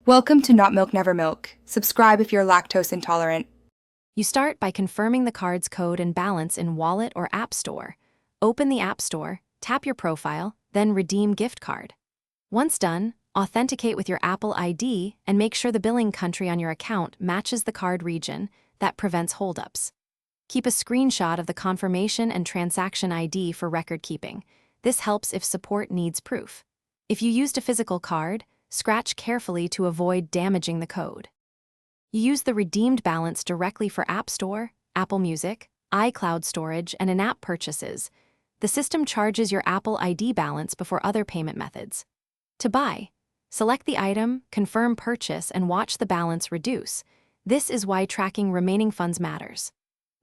Welcome to Not Milk Never Milk. Subscribe if you're lactose intolerant. You start by confirming the card's code and balance in Wallet or App Store. Open the App Store, tap your profile, then redeem gift card. Once done, authenticate with your Apple ID and make sure the billing country on your account matches the card region. That prevents holdups. Keep a screenshot of the confirmation and transaction ID for record keeping. This helps if support needs proof. If you used a physical card, scratch carefully to avoid damaging the code. You use the redeemed balance directly for App Store, Apple Music, iCloud storage, and in-app purchases. The system charges your Apple ID balance before other payment methods. To buy, select the item, confirm purchase, and watch the balance reduce. This is why tracking remaining funds matters.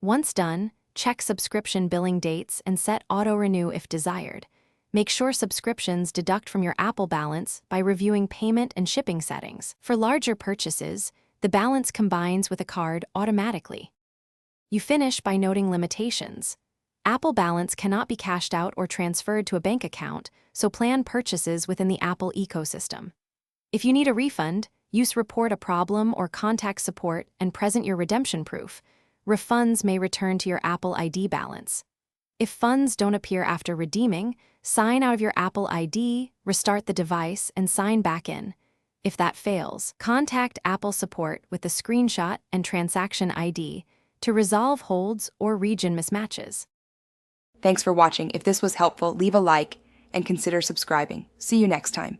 Once done, check subscription billing dates and set auto-renew if desired. Make sure subscriptions deduct from your Apple balance by reviewing payment and shipping settings. For larger purchases, the balance combines with a card automatically. You finish by noting limitations. Apple balance cannot be cashed out or transferred to a bank account, so plan purchases within the Apple ecosystem. If you need a refund, use Report a Problem or contact support and present your redemption proof. Refunds may return to your Apple ID balance. If funds don't appear after redeeming, sign out of your Apple ID, restart the device, and sign back in. If that fails, contact Apple support with the screenshot and transaction ID to resolve holds or region mismatches. Thanks for watching. If this was helpful, leave a like and consider subscribing. See you next time.